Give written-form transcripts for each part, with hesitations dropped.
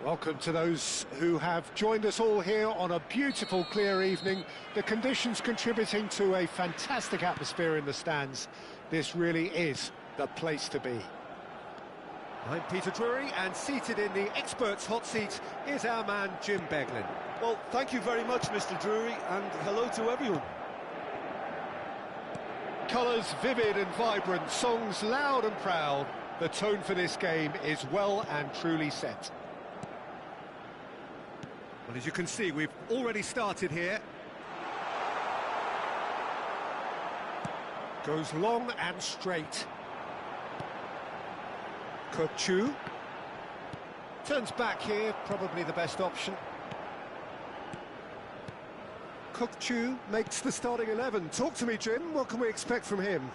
Welcome to those who have joined us all here on a beautiful, clear evening. The conditions contributing to a fantastic atmosphere in the stands. This really is the place to be. I'm Peter Drury, and seated in the experts' hot seat is our man Jim Beglin. Well, thank you very much, Mr. Drury, and hello to everyone. Colours vivid and vibrant, songs loud and proud. The tone for this game is well and truly set. Well, as you can see, we've already started here. Goes long and straight. Chu turns back here, probably the best option. Chu makes the starting 11. Talk to me, Jim. What can we expect from him?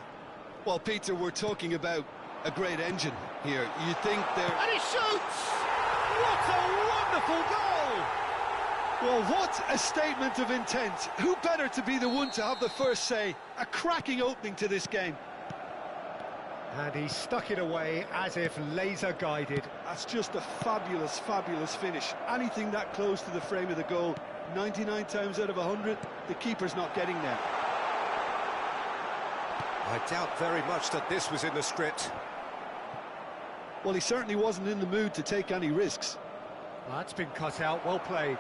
Well, Peter, we're talking about a great engine here. You think they're... And he shoots! What a wonderful goal! Well, what a statement of intent. Who better to be the one to have the first say? A cracking opening to this game. And he stuck it away as if laser-guided. That's just a fabulous, fabulous finish. Anything that close to the frame of the goal, 99 times out of 100, the keeper's not getting there. I doubt very much that this was in the script. Well, he certainly wasn't in the mood to take any risks. Well, that's been cut out, well played.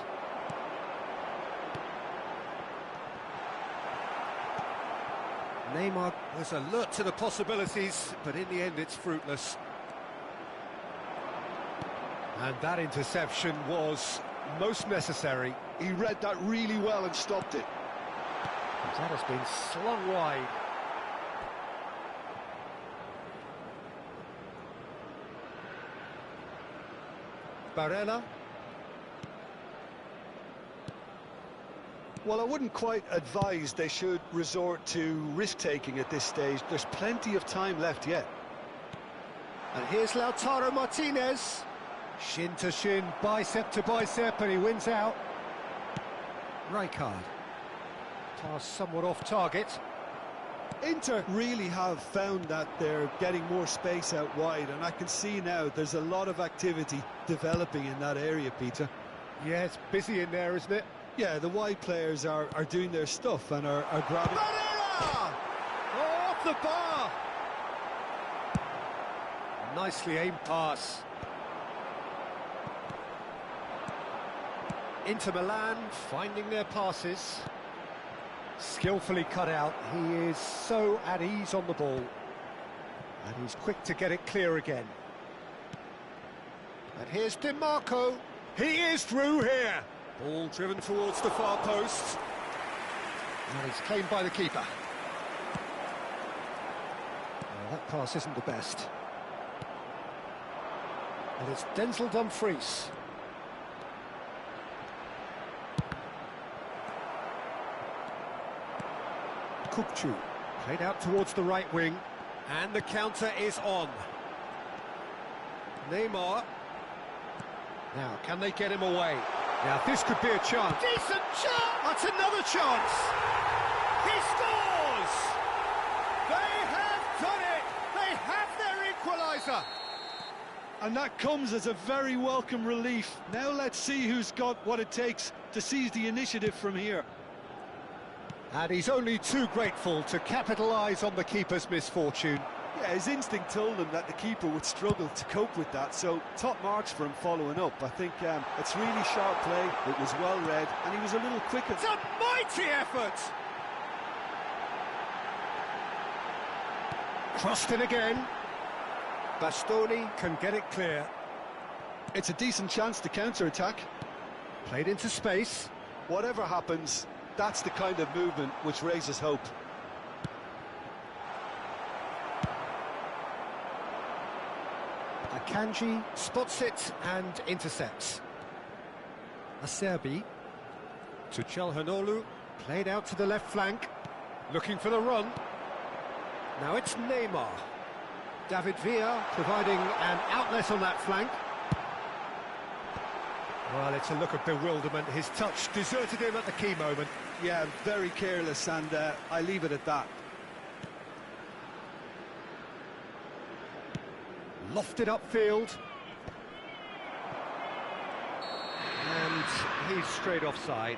Neymar was alert to the possibilities, but in the end it's fruitless. And that interception was most necessary. He read that really well and stopped it. That has been slung wide. Barella. Well, I wouldn't quite advise they should resort to risk-taking at this stage. There's plenty of time left yet. And here's Lautaro Martinez. Shin to shin, bicep to bicep, and he wins out. Rijkaard. Pass somewhat off target. Inter really have found that they're getting more space out wide, and I can see now there's a lot of activity developing in that area, Peter. Yeah, it's busy in there, isn't it? Yeah, the wide players are doing their stuff and are grabbing... Barella! Oh, off the bar! Nicely aimed pass. Inter Milan finding their passes. Skillfully cut out. He is so at ease on the ball. And he's quick to get it clear again. And here's DiMarco. He is through here. Ball driven towards the far post. And he's claimed by the keeper. Well, that pass isn't the best. And it's Denzel Dumfries. Kupchu played out towards the right wing, and the counter is on. Neymar. Now, can they get him away? Now, this could be a chance. Decent chance! That's another chance! He scores! They have done it! They have their equaliser! And that comes as a very welcome relief. Now let's see who's got what it takes to seize the initiative from here. And he's only too grateful to capitalise on the keeper's misfortune. Yeah, his instinct told him that the keeper would struggle to cope with that, so top marks for him following up. I think it's really sharp play, it was well read, and he was a little quicker. It's a mighty effort! Crossed in again. Bastoni can get it clear. It's a decent chance to counter-attack. Played into space. Whatever happens, that's the kind of movement which raises hope. Akanji spots it and intercepts. Acerbi to Çalhanoğlu, played out to the left flank, looking for the run. Now it's Neymar. David Villa providing an outlet on that flank. Well, it's a look of bewilderment. His touch deserted him at the key moment. Yeah, very careless, and I leave it at that. Lofted upfield. And he's straight offside.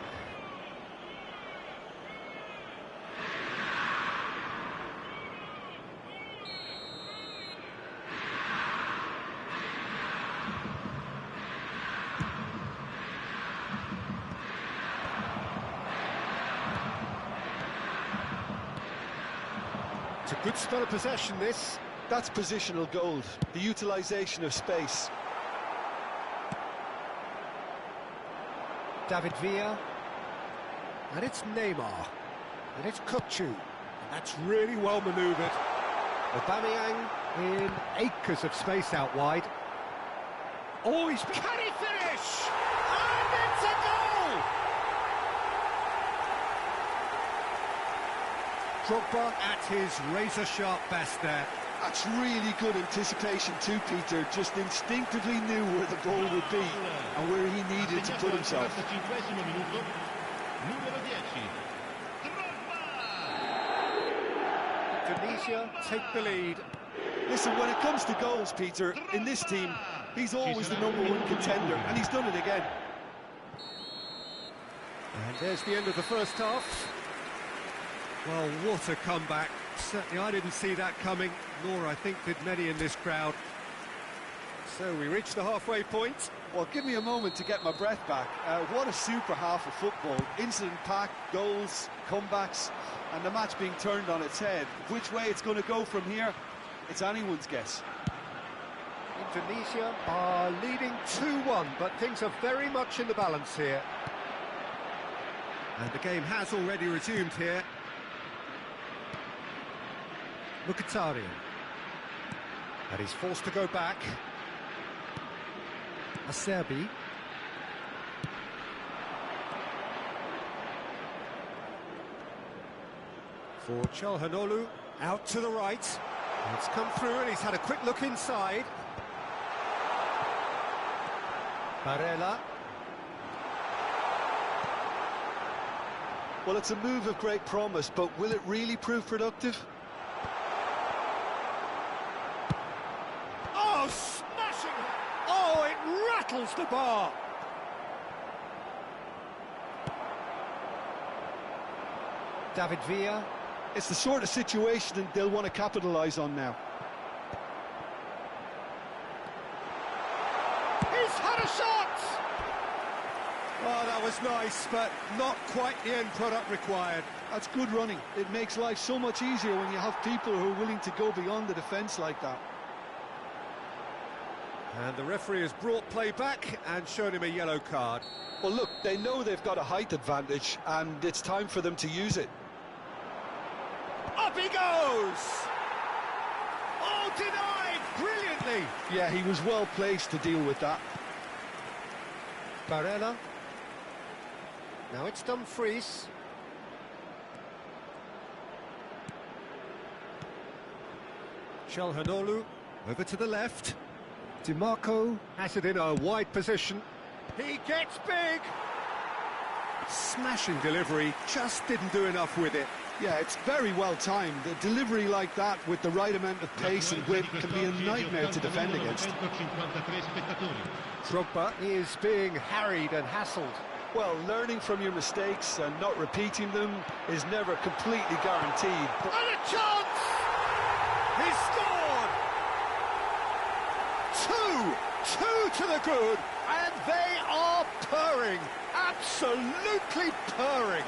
It's a good spell of possession, this. That's positional gold, the utilisation of space. David Villa. And it's Neymar. And it's Kupchu. And that's really well manoeuvred. Aubameyang in acres of space out wide. Oh, he's... Can he finish? And it's a goal! Drogba at his razor-sharp best there. That's really good anticipation too, Peter. Just instinctively knew where the ball would be and where he needed to put himself. Tunisia take the lead. Listen, when it comes to goals, Peter, in this team, he's always the #1 contender, and he's done it again. And there's the end of the first half. Well, what a comeback. Certainly I didn't see that coming, nor I think did many in this crowd. So we reached the halfway point. Well, give me a moment to get my breath back. What a super half of football. Incident-packed, goals, comebacks, and the match being turned on its head. Which way it's going to go from here, it's anyone's guess. Indonesia are leading 2-1, but things are very much in the balance here. And the game has already resumed here. Mkhitaryan. And he's forced to go back. Acerbi. For Çalhanoğlu, out to the right. It's come through and he's had a quick look inside. Barella. Well, it's a move of great promise, but will it really prove productive? Oh, smashing! Oh, it rattles the bar. David Villa. It's the sort of situation that they'll want to capitalise on now. He's had a shot! Oh, that was nice, but not quite the end product required. That's good running. It makes life so much easier when you have people who are willing to go beyond the defence like that. And the referee has brought play back and shown him a yellow card. Well, look, they know they've got a height advantage, and it's time for them to use it. Up he goes! Oh, denied brilliantly! Yeah, he was well placed to deal with that. Barella. Now it's Dumfries. Çalhanoğlu over to the left. DiMarco has it in a wide position. He gets big! Smashing delivery, just didn't do enough with it. Yeah, it's very well timed. A delivery like that with the right amount of pace and width can be a nightmare to defend against. Drogba is being harried and hassled. Well, learning from your mistakes and not repeating them is never completely guaranteed. And a chance! He scored! Two to the good, and they are purring, absolutely purring.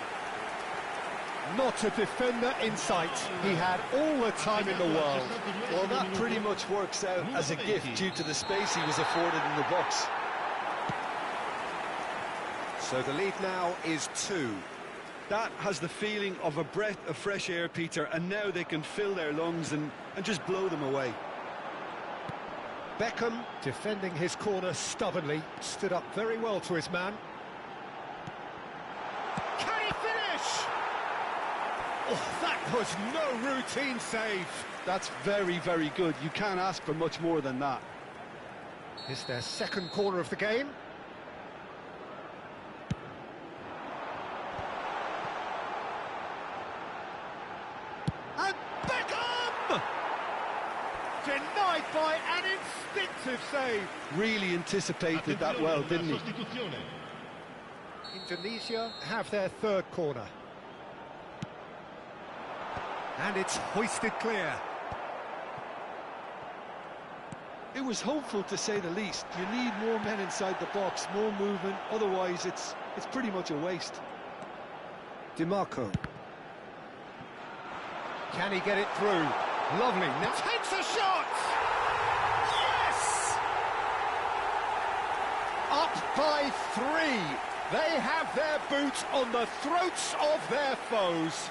Not a defender in sight. He had all the time in the world. Well, that pretty much works out as a gift due to the space he was afforded in the box. So the lead now is 2. That has the feeling of a breath of fresh air, Peter, and now they can fill their lungs and just blow them away. Beckham, defending his corner stubbornly, stood up very well to his man. Can he finish? Oh, that was no routine save. That's very, very good. You can't ask for much more than that. It's their second corner of the game. And Beckham! Denied by an instinctive save. Really anticipated that well, didn't he? Indonesia have their third corner. And it's hoisted clear. It was hopeful, to say the least. You need more men inside the box, more movement, otherwise it's pretty much a waste. DiMarco. Can he get it through? Lovely. Now takes a shot! Yes! Up by 3. They have their boot on the throats of their foes.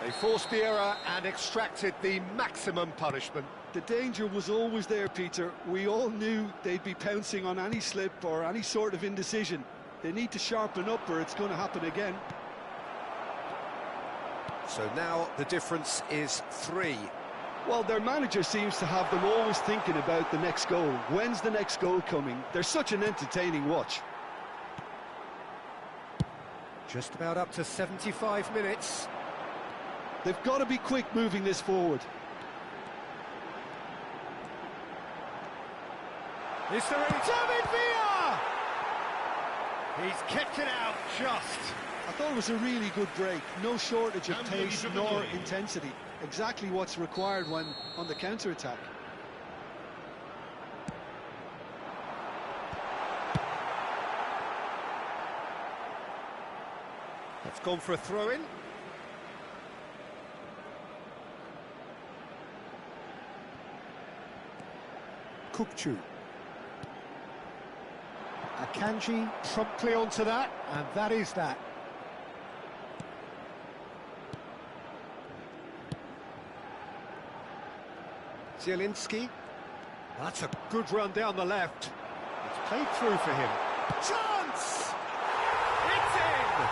They forced the error and extracted the maximum punishment. The danger was always there, Peter. We all knew they'd be pouncing on any slip or any sort of indecision. They need to sharpen up or it's going to happen again. So now the difference is 3. Well, their manager seems to have them always thinking about the next goal. When's the next goal coming? They're such an entertaining watch. Just about up to 75 minutes. They've got to be quick moving this forward. Is there any... David Villa! He's kept it out just. I thought it was a really good break. No shortage of pace nor intensity. Exactly what's required when on the counter-attack. That's gone for a throw-in. Kukçu. Akanji promptly onto that, and that is that. Zielinski. That's a good run down the left. It's played through for him. Chance! It's in!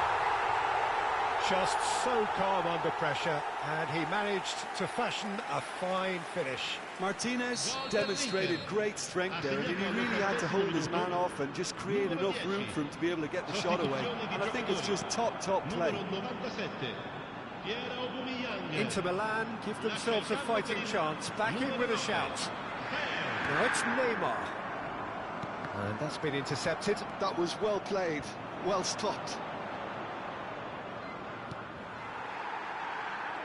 Just so calm under pressure, and he managed to fashion a fine finish. Martinez demonstrated great strength there. I mean, he really had to hold his man off and just create enough room for him to be able to get the shot away. And I think it's just top play. Inter Milan give themselves a fighting chance, back in with a shout. Now it's Neymar. And that's been intercepted. That was well played, well stopped.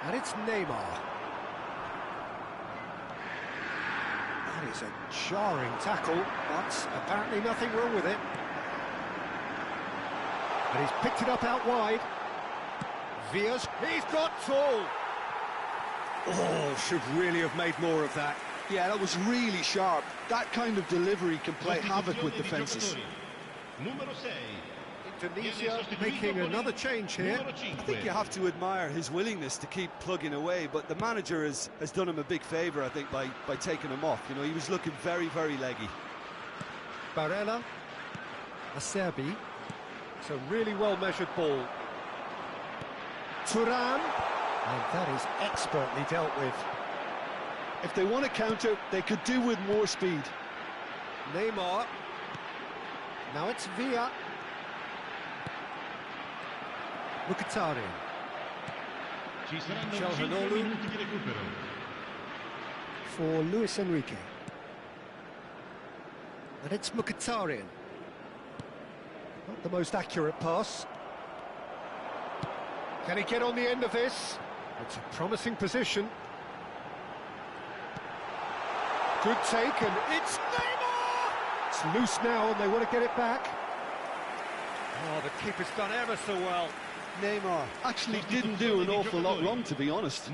And it's Neymar. That is a jarring tackle, but apparently nothing wrong with it. And he's picked it up out wide. Villa's, he's got tall. Oh, should really have made more of that. Yeah, that was really sharp. That kind of delivery can play havoc with defences. Indonesia making another change here. I think you have to admire his willingness to keep plugging away, but the manager has done him a big favour, I think, by taking him off. You know, he was looking very leggy. Barella, Acerbi. It's a really well-measured ball. Thuram, and that is expertly dealt with. If they want to counter, they could do with more speed. Neymar. Now it's Villa. Mkhitaryan. Calhanoglu for Luis Enrique. And it's Mkhitaryan. Not the most accurate pass. Can he get on the end of this? It's a promising position. Good take, and it's Neymar! It's loose now, and they want to get it back. Oh, the keeper's done ever so well. Neymar actually didn't do an awful lot wrong, to be honest.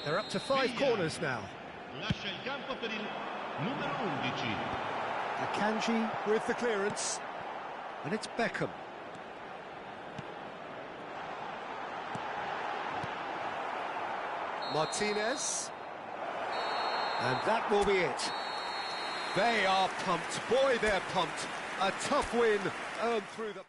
They're up to 5 corners now. Akanji with the clearance. And it's Beckham. Martinez. And that will be it. They are pumped. Boy, they're pumped. A tough win earned through the...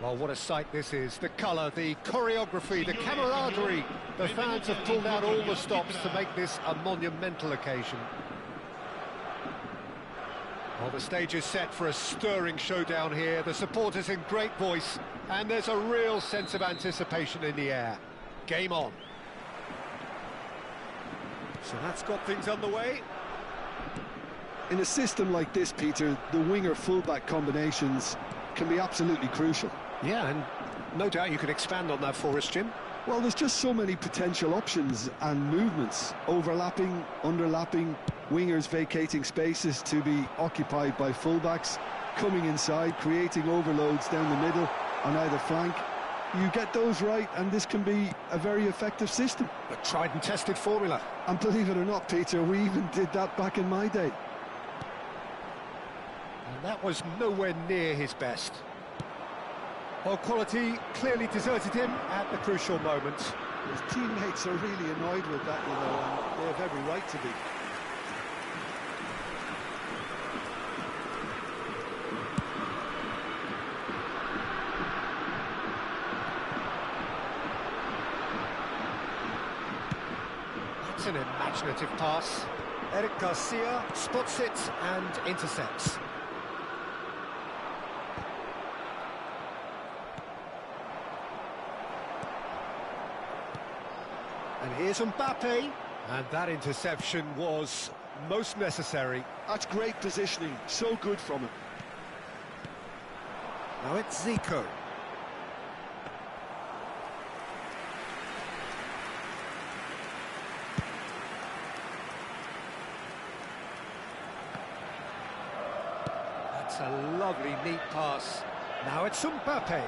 Well, what a sight this is. The colour, the choreography, the camaraderie. The fans have pulled out all the stops to make this a monumental occasion. Well, the stage is set for a stirring showdown here. The supporters in great voice, and there's a real sense of anticipation in the air. Game on. So that's got things underway. In a system like this, Peter, the winger-fullback combinations can be absolutely crucial. Yeah, and no doubt you could expand on that for us, Jim. Well, there's just so many potential options and movements. Overlapping, underlapping, wingers vacating spaces to be occupied by fullbacks, coming inside, creating overloads down the middle on either flank. You get those right, and this can be a very effective system. A tried and tested formula. And believe it or not, Peter, we even did that back in my day. And that was nowhere near his best. Well, quality clearly deserted him at the crucial moment. His teammates are really annoyed with that, you know, and they have every right to be. That's an imaginative pass. Eric Garcia spots it and intercepts. And here's Mbappe, and that interception was most necessary. That's great positioning, so good from him. Now it's Zico. That's a lovely, neat pass. Now it's Mbappe.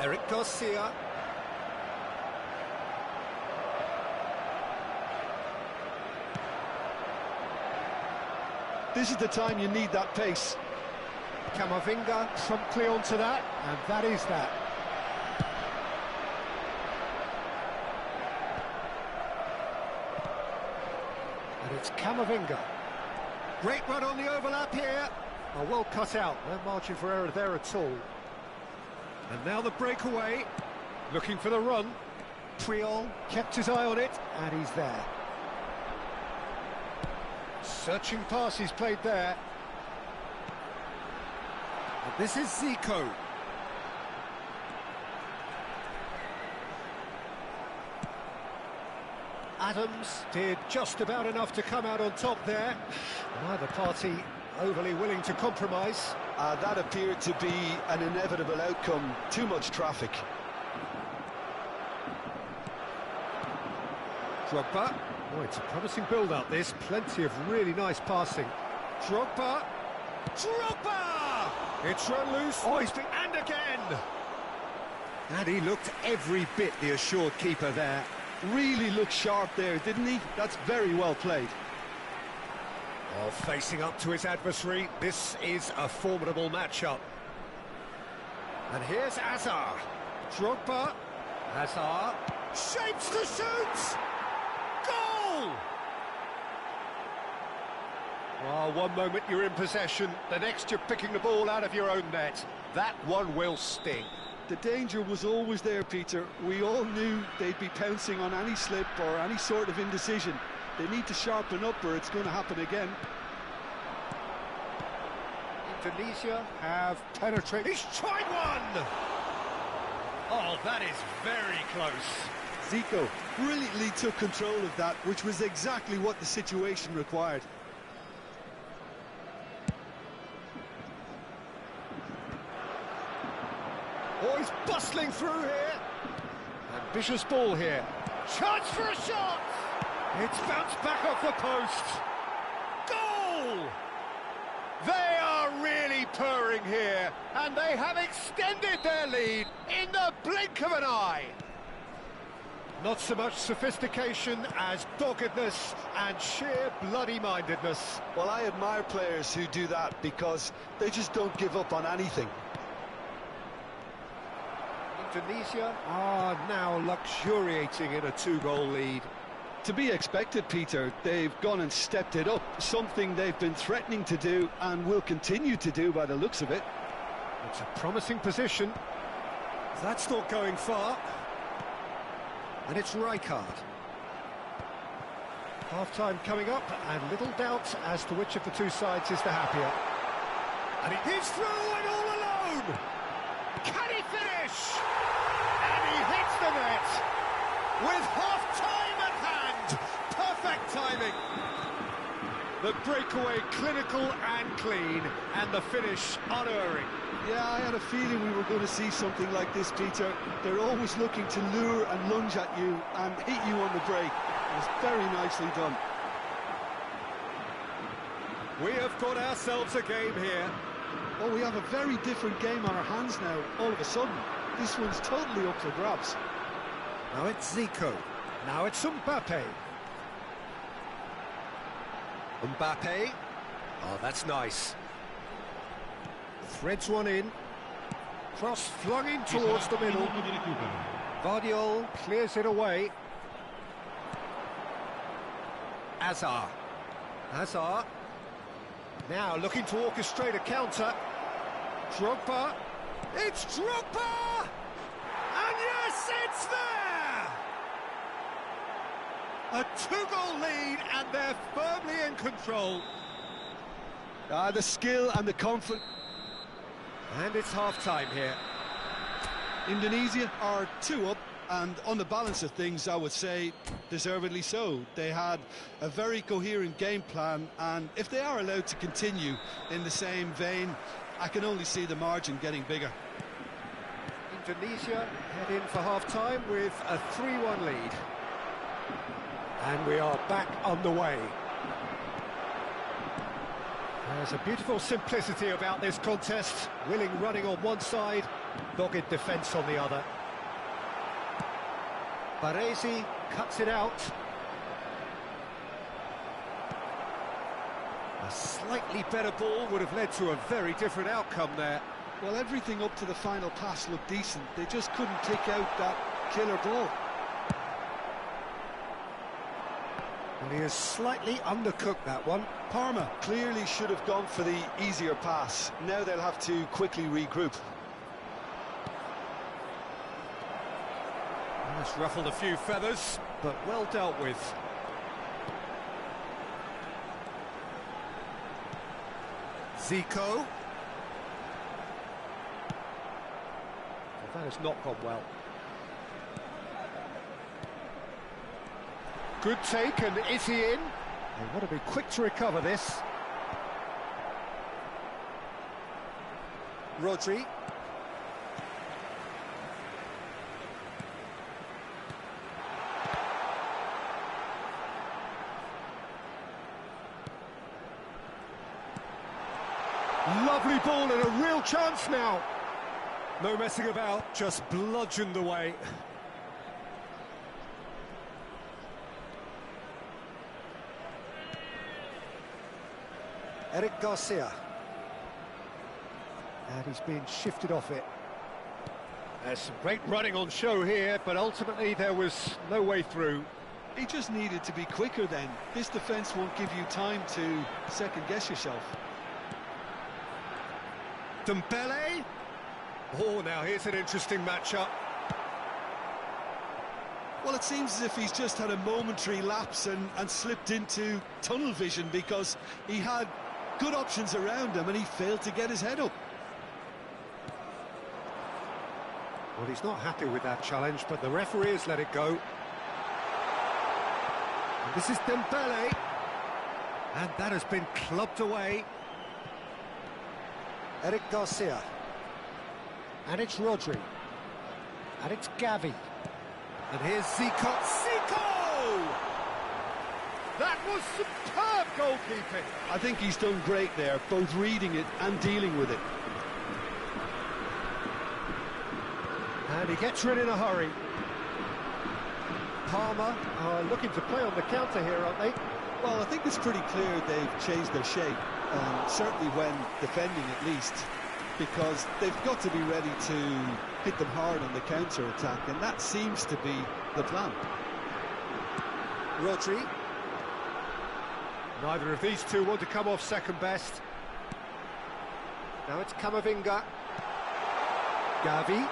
Eric Garcia. This is the time you need that pace. Camavinga promptly onto that, and that is that. And it's Camavinga. Great run on the overlap here. Oh, well cut out, no margin for error there at all. And now the breakaway, looking for the run. Triol kept his eye on it, and he's there. Searching pass he's played there. And this is Zico. Adams did just about enough to come out on top there. Neither party overly willing to compromise. That appeared to be an inevitable outcome. Too much traffic. Drogba. Oh, it's a promising build-up, this. Plenty of really nice passing. Drogba. Drogba! It's run loose. Oh, he's been... And again! And he looked every bit the assured keeper there. Really looked sharp there, didn't he? That's very well played. Oh, facing up to his adversary, this is a formidable matchup. And here's Hazard. Drogba. Hazard. Shapes to shoot! Goal! Well, one moment you're in possession, the next you're picking the ball out of your own net. That one will sting. The danger was always there, Peter. We all knew they'd be pouncing on any slip or any sort of indecision. They need to sharpen up or it's going to happen again. Indonesia have penetrated. He's tried one! Oh, that is very close. Zico brilliantly took control of that, which was exactly what the situation required. Oh, he's bustling through here. Ambitious ball here. Chance for a shot! It's bounced back off the post. Goal! They are really purring here, and they have extended their lead in the blink of an eye. Not so much sophistication as doggedness and sheer bloody-mindedness. Well, I admire players who do that because they just don't give up on anything. Indonesia are now luxuriating in a two-goal lead. To be expected, Peter. They've gone and stepped it up, something they've been threatening to do and will continue to do by the looks of it. It's a promising position. That's not going far. And it's Rijkaard. Half-time coming up, and little doubt as to which of the two sides is the happier. And he's through and all alone! Can he finish? And he hits the net! With half-time at hand! Perfect timing! The breakaway clinical and clean, and the finish unerring. Yeah, I had a feeling we were going to see something like this, Peter. They're always looking to lure and lunge at you and hit you on the break. It was very nicely done. We have got ourselves a game here. Oh, we have a very different game on our hands now, all of a sudden. This one's totally up for grabs. Now it's Zico. Now it's Mbappe. Mbappe. Oh, that's nice. Threads one in. Cross flung in towards the middle. Vardiol clears it away. Hazard. Hazard. Now looking to orchestrate a counter. Drogba. It's Drogba! And yes, it's there! A two-goal lead, and they're firmly in control. The skill and the confidence. And it's half-time here. Indonesia are 2 up, and on the balance of things, I would say deservedly so. They had a very coherent game plan, and if they are allowed to continue in the same vein, I can only see the margin getting bigger. Indonesia head in for half-time with a 3-1 lead. And we are back on the way. There's a beautiful simplicity about this contest. Willing running on one side, dogged defence on the other. Baresi cuts it out. A slightly better ball would have led to a very different outcome there. Well, everything up to the final pass looked decent. They just couldn't kick out that killer ball. Well, he has slightly undercooked that one. Parma clearly should have gone for the easier pass. Now they'll have to quickly regroup. That's ruffled a few feathers, but well dealt with. Zico. Well, that has not gone well. Good take, and is he in? They want to be quick to recover this. Rodri. Lovely ball and a real chance now. No messing about, just bludgeoned away. Eric Garcia. And he's being shifted off it. There's some great running on show here, but ultimately there was no way through. He just needed to be quicker then. This defence won't give you time to second-guess yourself. Dembele. Oh, now here's an interesting matchup. Well, it seems as if he's just had a momentary lapse and slipped into tunnel vision, because he had good options around him and he failed to get his head up. Well, he's not happy with that challenge, but the referee has let it go. And this is Dembele. And that has been clubbed away. Eric Garcia. And it's Rodri. And it's Gavi. And here's Zico. Zico! That was superb goalkeeping. I think he's done great there, both reading it and dealing with it. And he gets rid in a hurry. Parma are looking to play on the counter here, aren't they? Well, I think it's pretty clear they've changed their shape, certainly when defending at least, because they've got to be ready to hit them hard on the counter-attack, and that seems to be the plan. Rodri. Neither of these two want to come off second best. Now it's Camavinga. Gavi.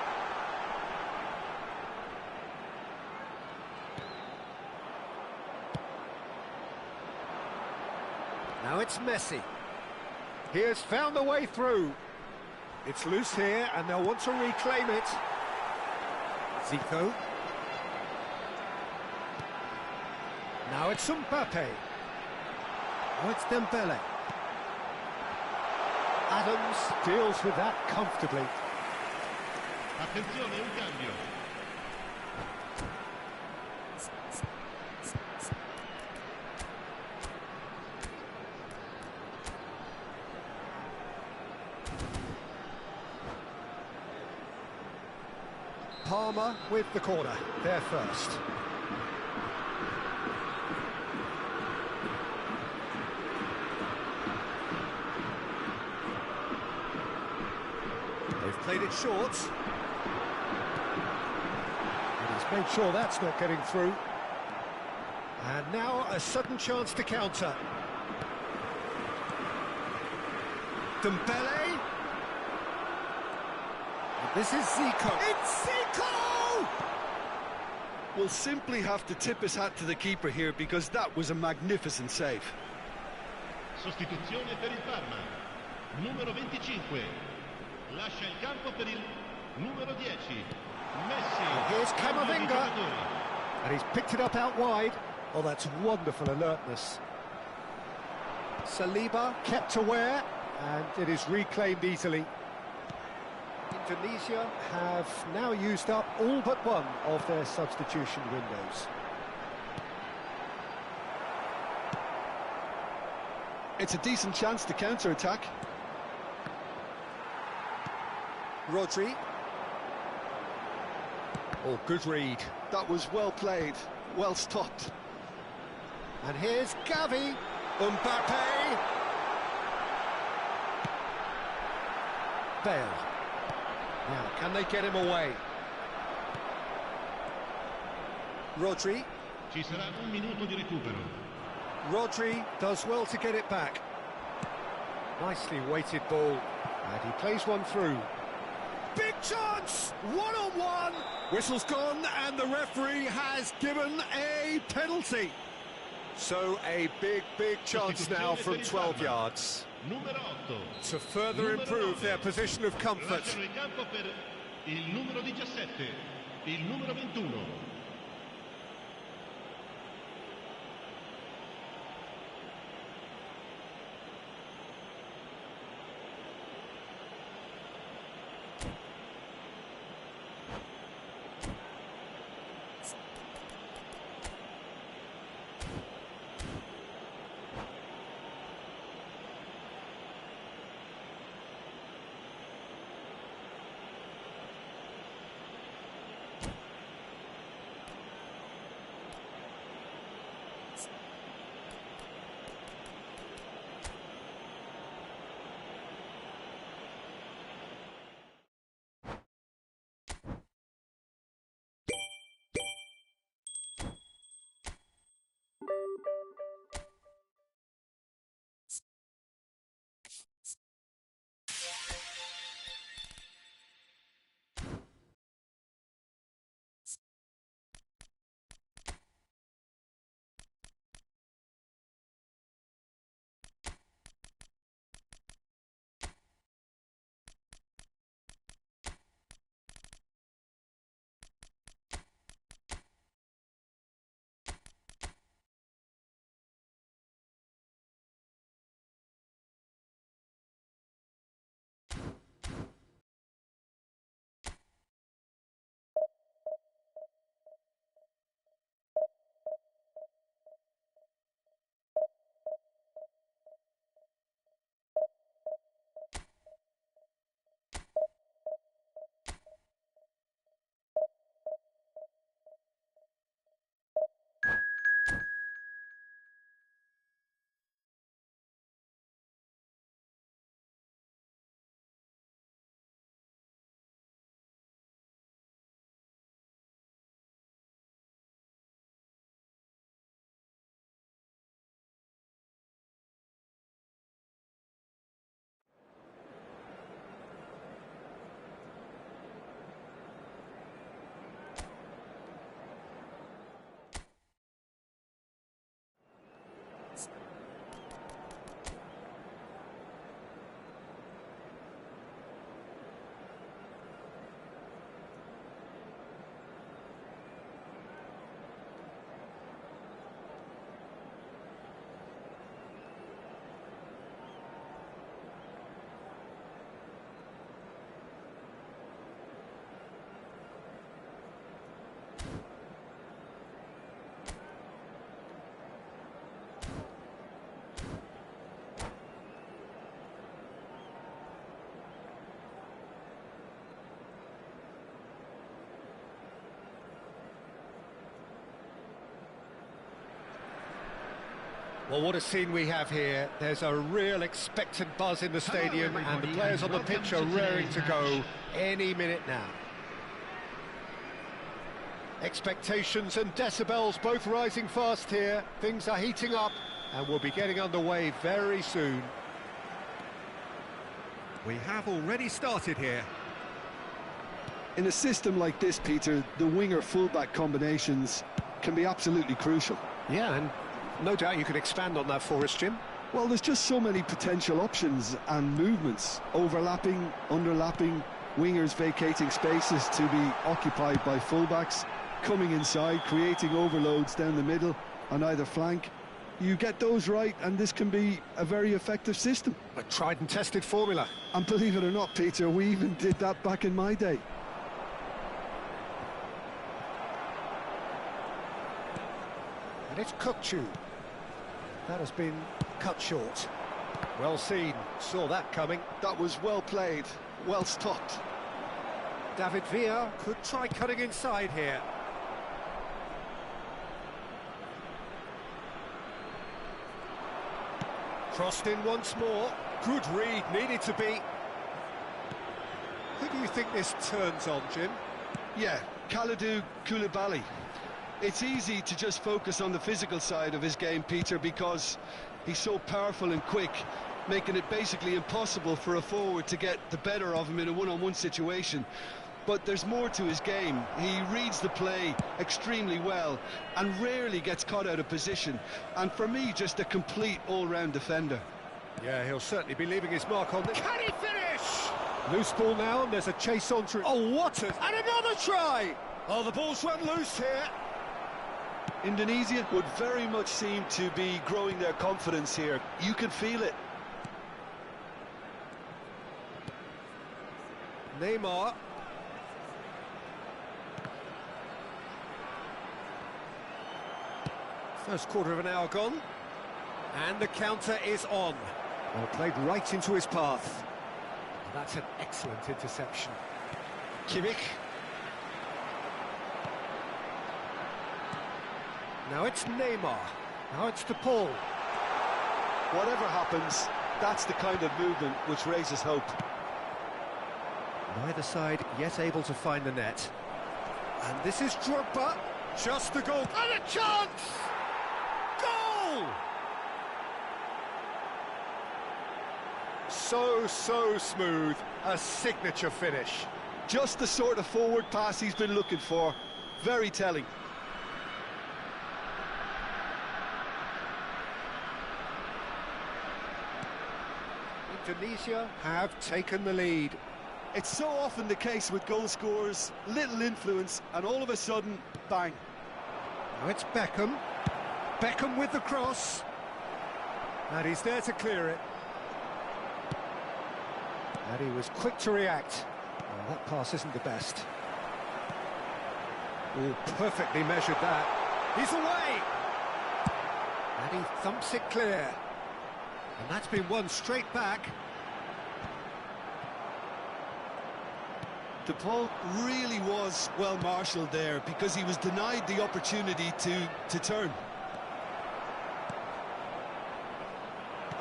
Now it's Messi. He has found a way through. It's loose here, and they'll want to reclaim it. Zico. Now it's Mbappe. Now it's Dembele. Adams deals with that comfortably. Attenzione, un cambio. Palmer with the corner, there first. They've played it short. And he's made sure that's not getting through. And now a sudden chance to counter. Dembele. This is Zico. It's Zico! We'll simply have to tip his hat to the keeper here because that was a magnificent save. Sostituzione per il Parma. Numero 25. Lascia il campo per il numero 10. Messi. And here's Camavinga. And he's picked it up out wide. Oh, that's wonderful alertness. Saliba kept aware, and it is reclaimed easily. Indonesia have now used up all but one of their substitution windows. It's a decent chance to counter-attack. Rodri. Oh, good read. That was well played, well stopped. And here's Gavi. Mbappe. Bale. Now, can they get him away? Rodri. Ci sarà un minuto di recupero. Rodri does well to get it back. Nicely weighted ball. And he plays one through. Big chance! One-on-one! Whistle's gone, and the referee has given a penalty. So a big chance now from 12 yards. Numero 8. To further improve their position of comfort. Lasciano il campo per il numero 17, il numero 21. Well, what a scene we have here. There's a real expectant buzz in the stadium, and the players on the pitch are raring to go any minute now. Expectations and decibels both rising fast here. Things are heating up, and we'll be getting underway very soon. We have already started here. In a system like this, Peter, the winger-fullback combinations can be absolutely crucial. Yeah, and no doubt you can expand on that for us, Jim. Well, there's just so many potential options and movements. Overlapping, underlapping, wingers vacating spaces to be occupied by fullbacks, coming inside, creating overloads down the middle on either flank. You get those right, and this can be a very effective system. A tried and tested formula. And believe it or not, Peter, we even did that back in my day. And it's Kukçu. That has been cut short. Well seen, saw that coming. That was well played, well stopped. David Villa could try cutting inside here. Crossed in once more. Good read, needed to be. Who do you think this turns on, Jim? Yeah, Kalidou Koulibaly. It's easy to just focus on the physical side of his game, Peter, because he's so powerful and quick, making it basically impossible for a forward to get the better of him in a one-on-one situation. But there's more to his game. He reads the play extremely well and rarely gets caught out of position. And for me, just a complete all-round defender. Yeah, he'll certainly be leaving his mark on this. Can he finish? Loose ball now, and there's a chase on through. Oh, what a... And another try! Oh, the ball's run loose here. Indonesia would very much seem to be growing their confidence here. You can feel it. Neymar. First quarter of an hour gone. And the counter is on. Well, played right into his path. That's an excellent interception. Kimmich. Now it's Neymar. Now it's De Paul. Whatever happens, that's the kind of movement which raises hope. Neither side yet able to find the net. And this is Drogba. Just the goal. And a chance! Goal! So smooth. A signature finish. Just the sort of forward pass he's been looking for. Very telling. Indonesia have taken the lead. It's so often the case with goal scorers, little influence, and all of a sudden, bang. Now it's Beckham. Beckham with the cross. And he's there to clear it. And he was quick to react. Well, that pass isn't the best. Oh, perfectly measured that. He's away! And he thumps it clear. And that's been won straight back. De Paul really was well marshalled there because he was denied the opportunity to turn.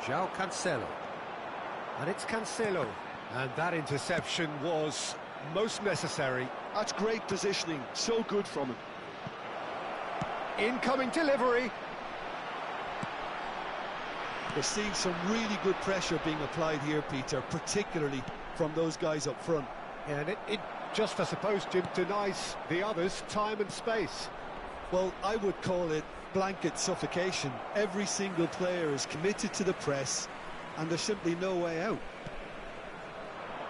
João Cancelo. And it's Cancelo. And that interception was most necessary. That's great positioning, so good from him. Incoming delivery. We're seeing some really good pressure being applied here, Peter, particularly from those guys up front. And it just, I suppose, Jim, denies the others time and space. Well, I would call it blanket suffocation. Every single player is committed to the press, and there's simply no way out.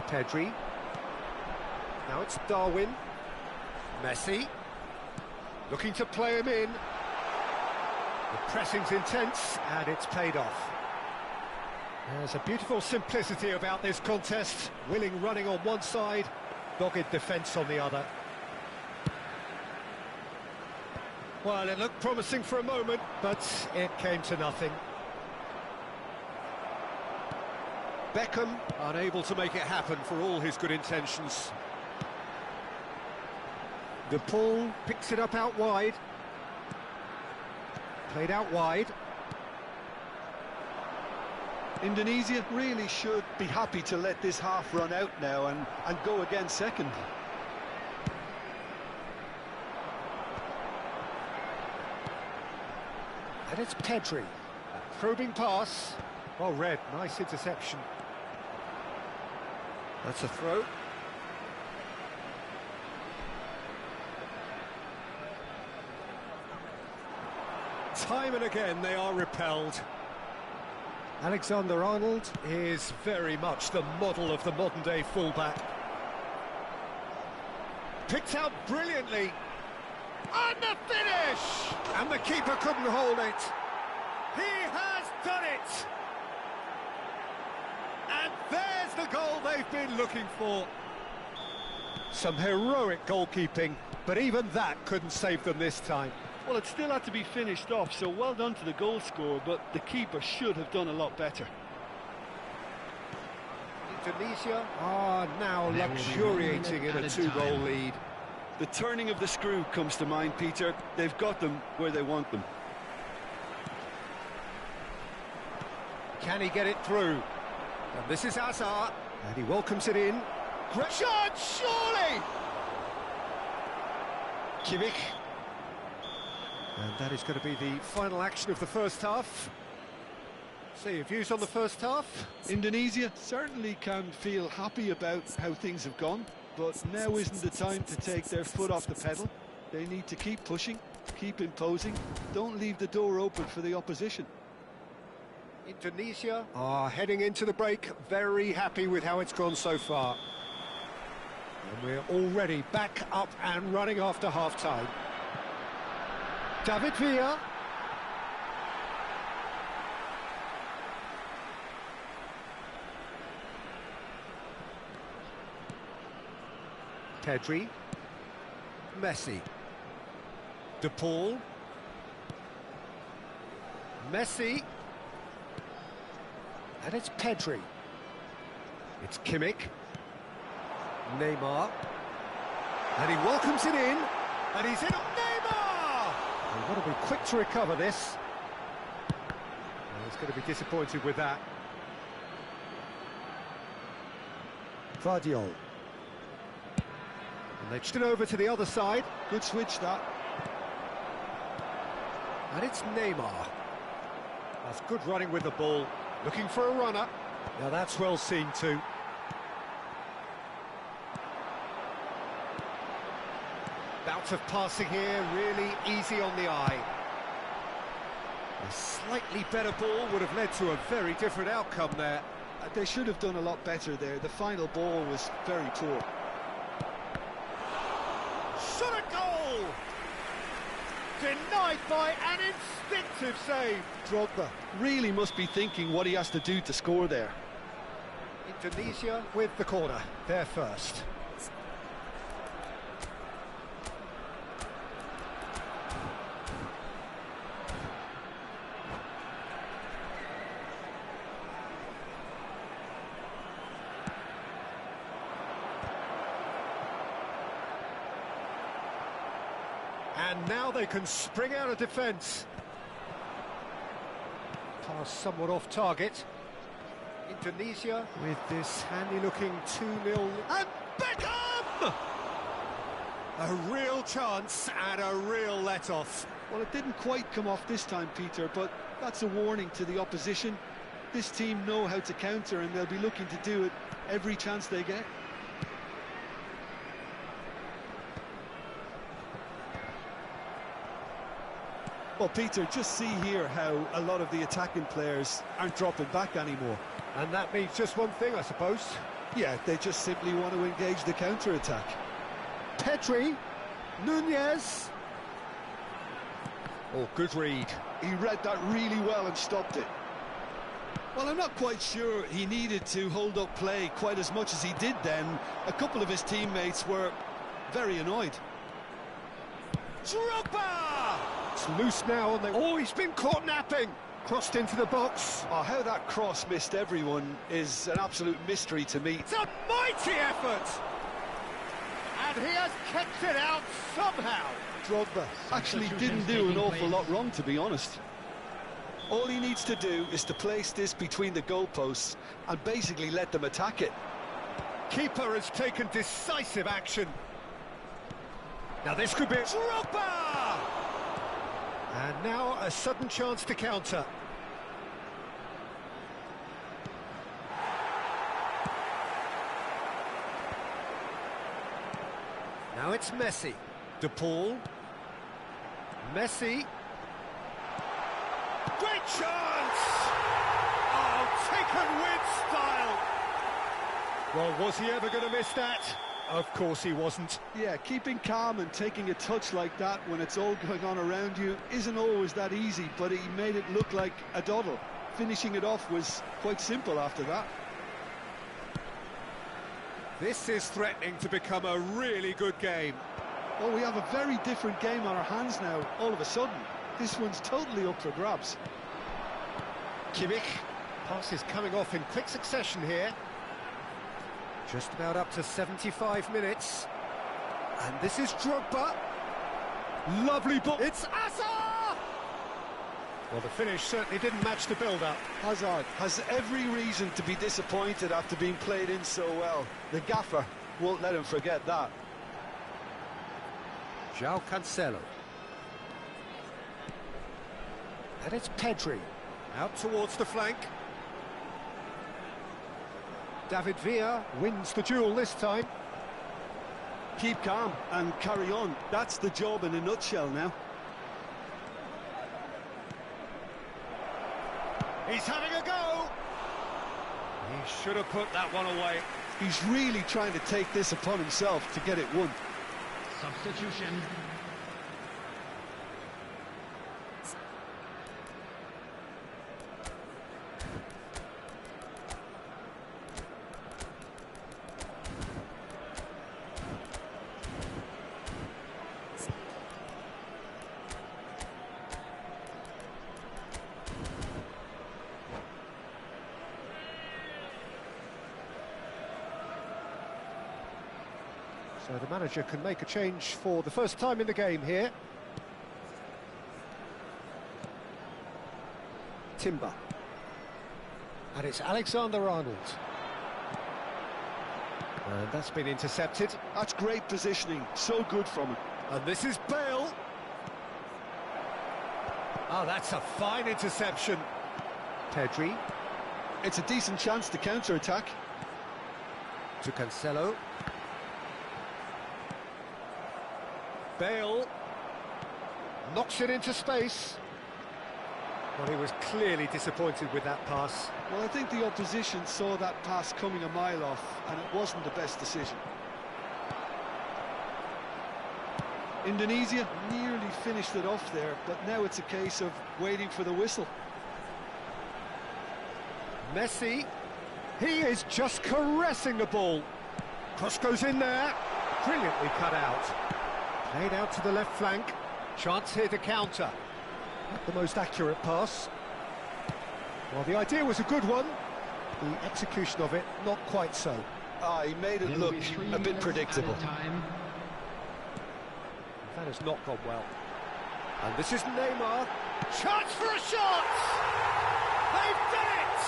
Pedri. Now it's Darwin. Messi. Looking to play him in. The pressing's intense, and it's paid off. There's a beautiful simplicity about this contest. Willing running on one side, dogged defence on the other. Well, it looked promising for a moment, but it came to nothing. Beckham unable to make it happen for all his good intentions. De Paul picks it up out wide. Played out wide. Indonesia really should be happy to let this half run out now and go again second. And it's Pedri. Probing pass. Well read, nice interception. That's a throw. Time and again they are repelled. Alexander-Arnold is very much the model of the modern-day fullback. Picked out brilliantly. And the finish! And the keeper couldn't hold it. He has done it! And there's the goal they've been looking for. Some heroic goalkeeping, but even that couldn't save them this time. Well, it still had to be finished off, so well done to the goal scorer, but the keeper should have done a lot better. Indonesia are now luxuriating in a two-goal lead. The turning of the screw comes to mind, Peter. They've got them where they want them. Can he get it through? And this is Hazard, and he welcomes it in. Great shot, surely! Kimmich. And that is going to be the final action of the first half. So your views on the first half? Indonesia certainly can feel happy about how things have gone, but now isn't the time to take their foot off the pedal. They need to keep pushing, keep imposing, don't leave the door open for the opposition. Indonesia are heading into the break, very happy with how it's gone so far. And we're already back up and running after half-time. David Villa. Pedri. Messi. De Paul. Messi. And it's Pedri. It's Kimmich. Neymar. And he welcomes it in. And he's in on Neymar! They've got to be quick to recover this. Well, he's going to be disappointed with that. Vardiol. And they've stood over to the other side. Good switch, that. And it's Neymar. That's good running with the ball. Looking for a runner. Now that's well seen too. Bout of passing here, really easy on the eye. A slightly better ball would have led to a very different outcome there. They should have done a lot better there. The final ball was very poor. Shot a goal! Denied by an instinctive save. Drogba really must be thinking what he has to do to score there. Indonesia with the corner, they're first. And now they can spring out of defence. Pass somewhat off target. Indonesia with this handy-looking 2-0. And Beckham! A real chance and a real let-off. Well, it didn't quite come off this time, Peter, but that's a warning to the opposition. This team know how to counter, and they'll be looking to do it every chance they get. Well, Peter, just see here how a lot of the attacking players aren't dropping back anymore. And that means just one thing, I suppose. Yeah, they just simply want to engage the counter-attack. Pedri, Nunez. Oh, good read. He read that really well and stopped it. Well, I'm not quite sure he needed to hold up play quite as much as he did then. A couple of his teammates were very annoyed. Drogba! It's loose now, and oh, he's been caught napping. Crossed into the box. Oh, how that cross missed everyone is an absolute mystery to me. It's a mighty effort! And he has kept it out somehow. Drogba actually didn't do an awful lot wrong, to be honest. All he needs to do is to place this between the goalposts and basically let them attack it. Keeper has taken decisive action. Now this could be... Drogba! And now a sudden chance to counter. Now it's Messi. De Paul. Messi. Great chance! Oh, taken with style! Well, was he ever going to miss that? Of course he wasn't. Yeah, keeping calm and taking a touch like that when it's all going on around you isn't always that easy, but he made it look like a doddle. Finishing it off was quite simple after that. This is threatening to become a really good game. Oh, we have a very different game on our hands now, all of a sudden. This one's totally up for grabs. Kimmich. Pass is coming off in quick succession here. Just about up to 75 minutes. And this is Drogba. Lovely ball. It's Hazard! Well, the finish certainly didn't match the build-up. Hazard has every reason to be disappointed after being played in so well. The gaffer won't let him forget that. João Cancelo. And it's Pedri. Out towards the flank. David Villa wins the duel this time. Keep calm and carry on. That's the job in a nutshell now. He's having a go. He should have put that one away. He's really trying to take this upon himself to get it won. Substitution. So the manager can make a change for the first time in the game here. Timber. And it's Alexander-Arnold. And that's been intercepted. That's great positioning, so good from him. And this is Bale. Oh, that's a fine interception. Pedri. It's a decent chance to counter-attack. To Cancelo. Bale knocks it into space. Well, he was clearly disappointed with that pass. Well, I think the opposition saw that pass coming a mile off, and it wasn't the best decision. Indonesia nearly finished it off there, but now it's a case of waiting for the whistle. Messi, he is just caressing the ball. Cross goes in there, brilliantly cut out. Played out to the left flank. Chance here to counter. Not the most accurate pass. Well, the idea was a good one. The execution of it, not quite so. He made it look a bit predictable. That has not gone well. And this is Neymar. Chance for a shot! They've done it!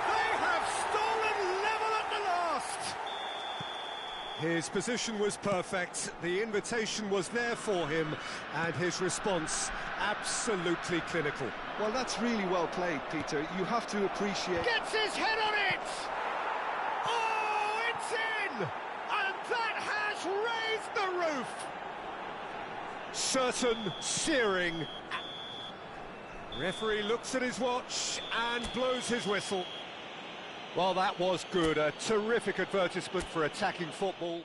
They have stolen level at the last! His position was perfect, the invitation was there for him, and his response absolutely clinical. Well, that's really well played, Peter. You have to appreciate... Gets his head on it! Oh, it's in! And that has raised the roof! Certain, searing. Referee looks at his watch and blows his whistle. Well, that was good. A terrific advertisement for attacking football.